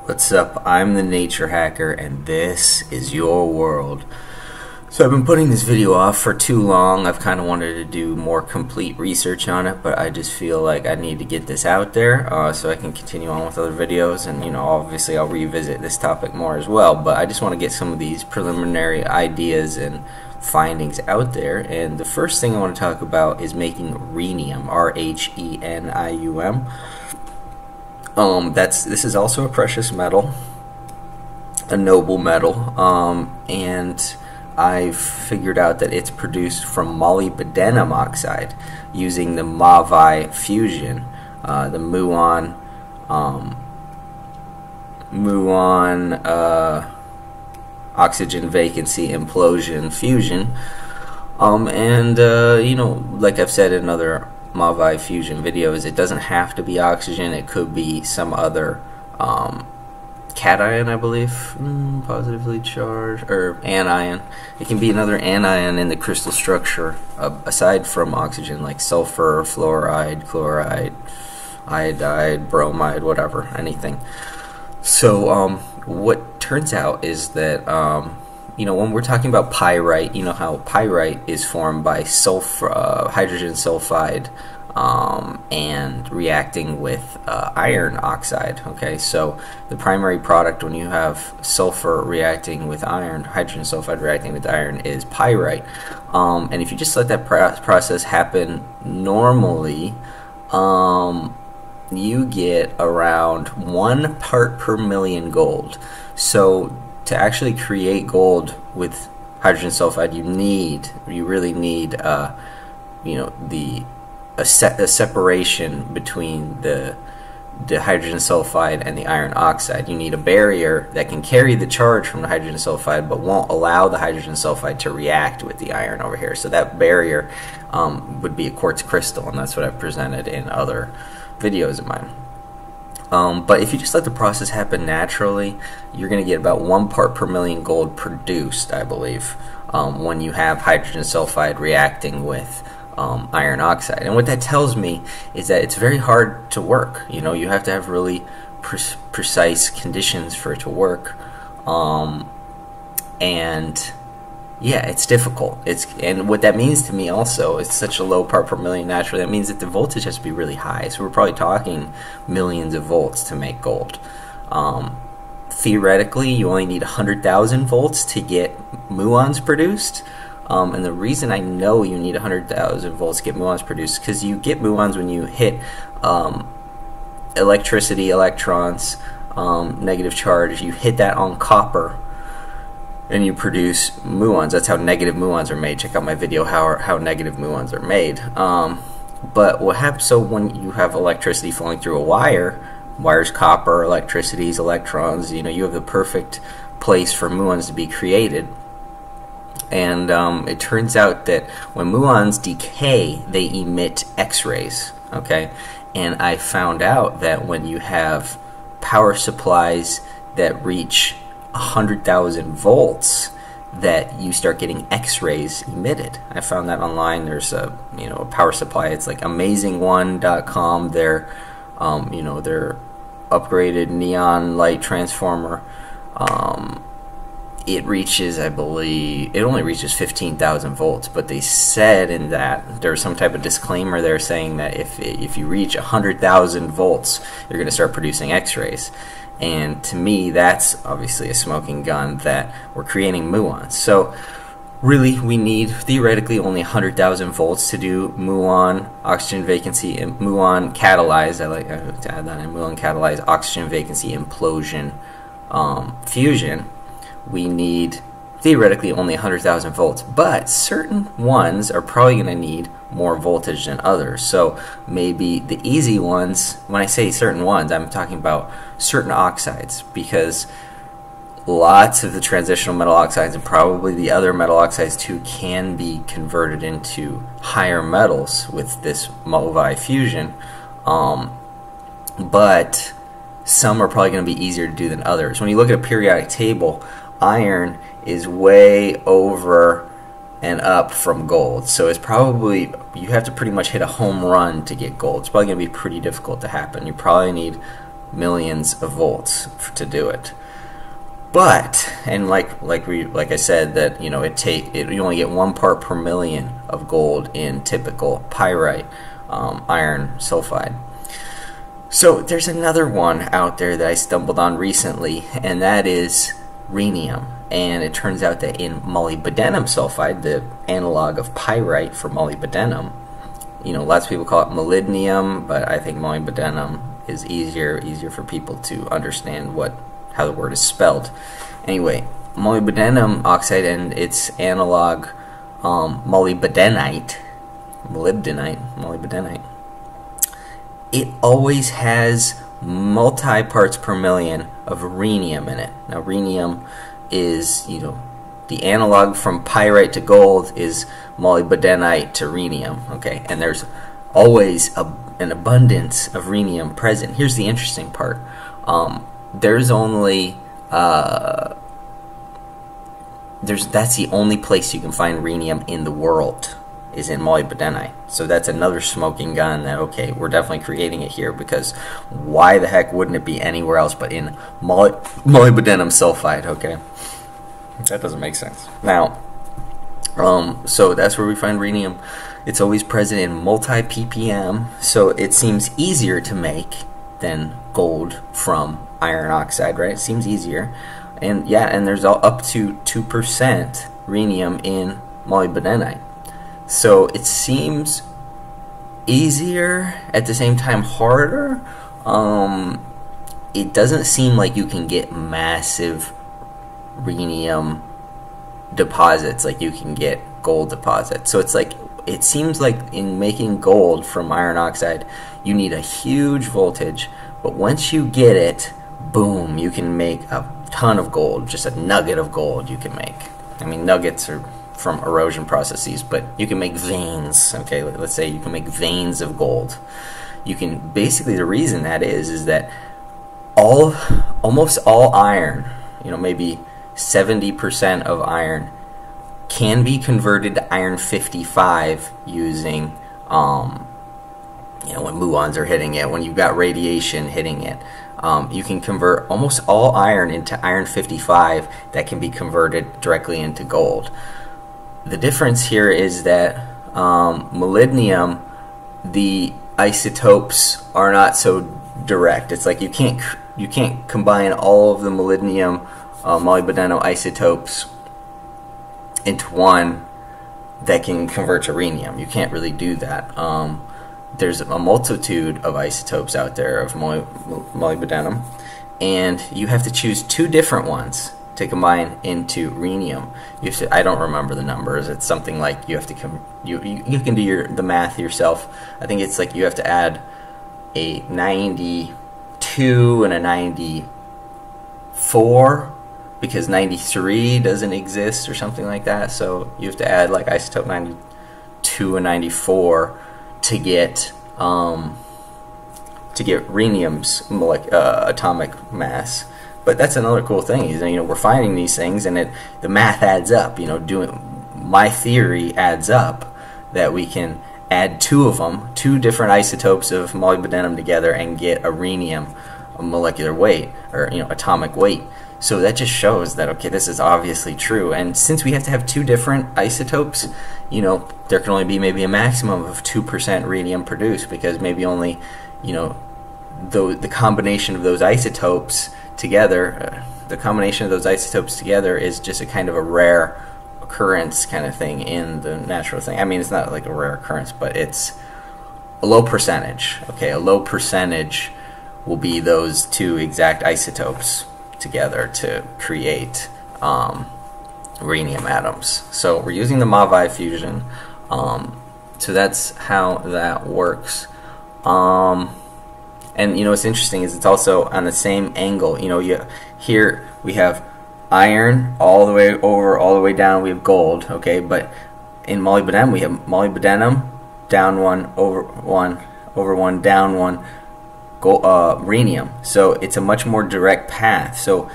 What's up? I'm the Nature Hacker and this is your world. So I've been putting this video off for too long. I've kind of wanted to do more complete research on it, but I just feel like I need to get this out there so I can continue on with other videos, and obviously I'll revisit this topic more as well, but I just want to get some of these preliminary ideas and findings out there. And the first thing I want to talk about is making rhenium, R-H-E-N-I-U-M. This is also a precious metal, a noble metal, and I've figured out that it's produced from molybdenum oxide using the MOVI fusion, the muon oxygen vacancy implosion fusion, like I've said in other MOVI fusion videos, it doesn't have to be oxygen. It could be some other cation, I believe, positively charged, or anion. It can be another anion in the crystal structure aside from oxygen, like sulfur, fluoride, chloride, iodide, bromide, whatever, anything. So what turns out is that when we're talking about pyrite, you know how pyrite is formed by hydrogen sulfide and reacting with iron oxide. Okay, so the primary product when you have sulfur reacting with iron, hydrogen sulfide reacting with iron, is pyrite. And if you just let that process happen normally, you get around 1 part per million gold. So to actually create gold with hydrogen sulfide, you really need a separation between the hydrogen sulfide and the iron oxide. You need a barrier that can carry the charge from the hydrogen sulfide but won't allow the hydrogen sulfide to react with the iron over here. So that barrier would be a quartz crystal, and that's what I've presented in other videos of mine. But if you just let the process happen naturally, you're going to get about 1 part per million gold produced, I believe, when you have hydrogen sulfide reacting with iron oxide. And what that tells me is that it's very hard to work. You have to have really precise conditions for it to work, and yeah, it's difficult. And what that means to me also, it's such a low part per million naturally, that means that the voltage has to be really high. So we're probably talking millions of volts to make gold. Theoretically, you only need 100,000 volts to get muons produced. And the reason I know you need 100,000 volts to get muons produced is because you get muons when you hit electricity, electrons, negative charge. You hit that on copper, and you produce muons. That's how negative muons are made. Check out my video how negative muons are made. But what happens, so when you have electricity flowing through a wire's copper, electricity's electrons, you have the perfect place for muons to be created. And it turns out that when muons decay, they emit X-rays. Okay, and I found out that when you have power supplies that reach 100,000 volts, that you start getting X-rays emitted. I found that online. There's a power supply. It's like amazing1.com. Their their upgraded neon light transformer. It reaches, I believe, it only reaches 15,000 volts, but they said in that there's some type of disclaimer there saying that if you reach 100,000 volts, you're going to start producing X-rays. And to me, that's obviously a smoking gun that we're creating muons. So really, we need theoretically only 100,000 volts to do muon oxygen vacancy and muon catalyzed. I like to add that in, muon catalyzed oxygen vacancy implosion fusion. We need theoretically only 100,000 volts, but certain ones are probably going to need more voltage than others. So maybe the easy ones, when I say certain ones, I'm talking about certain oxides, because lots of the transitional metal oxides, and probably the other metal oxides too, can be converted into higher metals with this MOVI fusion, but some are probably going to be easier to do than others. When you look at a periodic table, iron is way over and up from gold, so it's probably, you have to pretty much hit a home run to get gold. It's probably going to be pretty difficult to happen. You probably need millions of volts to do it. But, and like I said, that you only get 1 part per million of gold in typical pyrite iron sulfide. So there's another one out there that I stumbled on recently, and that is rhenium. And it turns out that in molybdenum sulfide, the analog of pyrite for molybdenum, lots of people call it molybdenum, but I think molybdenum is easier for people to understand how the word is spelled. Anyway, molybdenum oxide and its analog molybdenite, it always has multi parts per million of rhenium in it. Now rhenium is, the analog from pyrite to gold is molybdenite to rhenium, okay? And there's always an abundance of rhenium present. Here's the interesting part. There's only that's the only place you can find rhenium in the world, is in molybdenite. So that's another smoking gun that, okay, we're definitely creating it here, because why the heck wouldn't it be anywhere else but in molybdenum sulfide, okay? That doesn't make sense. Now, so that's where we find rhenium. It's always present in multi-ppm, so it seems easier to make than gold from iron oxide, right? It seems easier. And yeah, and there's up to 2% rhenium in molybdenite. So it seems easier, at the same time harder. It doesn't seem like you can get massive rhenium deposits like you can get gold deposits. So it seems like in making gold from iron oxide, you need a huge voltage, but once you get it, boom, you can make a ton of gold, just a nugget of gold you can make. I mean, nuggets are from erosion processes, but you can make veins, okay? Let's say you can make veins of gold. You can, basically the reason that is that almost all iron, maybe 70% of iron can be converted to iron 55 using when muons are hitting it, when you've got radiation hitting it. You can convert almost all iron into iron 55 that can be converted directly into gold. The difference here is that molybdenum, the isotopes are not so direct. It's like you can't combine all of the molybdenum isotopes into one that can convert to rhenium. You can't really do that. There's a multitude of isotopes out there of molybdenum, and you have to choose 2 different ones to combine into rhenium. I don't remember the numbers. It's something like you have to you can do the math yourself. I think it's like you have to add a 92 and a 94, because 93 doesn't exist or something like that. So you have to add like isotope 92 and 94 to get rhenium's atomic mass. But that's another cool thing, is we're finding these things, and the math adds up. My theory adds up that we can add 2 of them, 2 different isotopes of molybdenum together, and get a rhenium molecular weight, or atomic weight. So that just shows that, okay, this is obviously true. And since we have to have 2 different isotopes, there can only be maybe a maximum of 2% rhenium produced, because maybe only, the combination of those isotopes together, is just a kind of a rare occurrence kind of thing in the natural thing. I mean, it's not like a rare occurrence, but it's a low percentage. Okay, a low percentage will be those 2 exact isotopes together to create rhenium atoms. So we're using the MOVI fusion. So that's how that works. And what's interesting is it's also on the same angle. Here we have iron all the way over, all the way down. We have gold, okay. But in molybdenum, we have molybdenum down 1, over 1, over 1, down 1. Rhenium. So it's a much more direct path. So,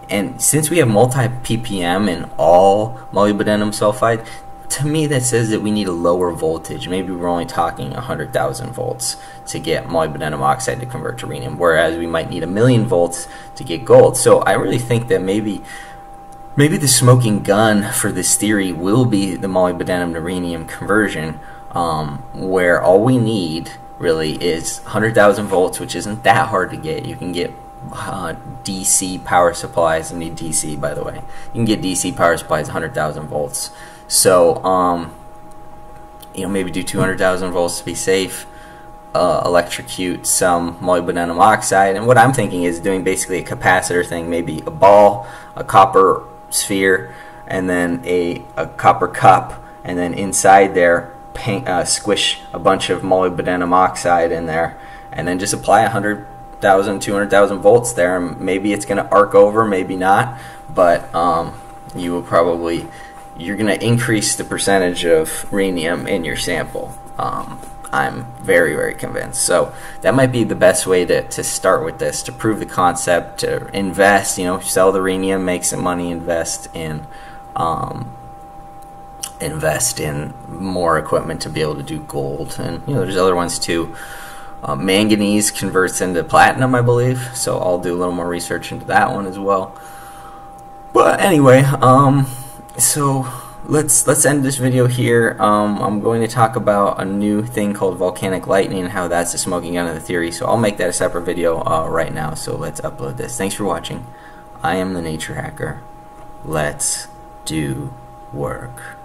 and since we have multi-ppm in all molybdenum sulfide, to me that says that we need a lower voltage. Maybe we're only talking 100,000 volts to get molybdenum oxide to convert to rhenium, whereas we might need 1,000,000 volts to get gold. So I really think that maybe the smoking gun for this theory will be the molybdenum to rhenium conversion, where all we need really is 100,000 volts, which isn't that hard to get. You can get DC power supplies. I need DC, by the way. You can get DC power supplies 100,000 volts. So maybe do 200,000 volts to be safe. Electrocute some molybdenum oxide, and what I'm thinking is doing basically a capacitor thing, maybe a ball, a copper sphere, and then a copper cup, and then inside there squish a bunch of molybdenum oxide in there, and then just apply 100,000, 200,000 volts there. Maybe it's going to arc over, maybe not, but you're going to increase the percentage of rhenium in your sample. I'm very, very convinced. So that might be the best way to start with this, to prove the concept, to invest, sell the rhenium, make some money, invest in more equipment to be able to do gold. And there's other ones too. Manganese converts into platinum, I believe, so I'll do a little more research into that one as well. But anyway, so let's end this video here. I'm going to talk about a new thing called volcanic lightning and how that's a smoking gun of the theory, so I'll make that a separate video right now. So let's upload this. Thanks for watching. I am the Nature Hacker. Let's do work.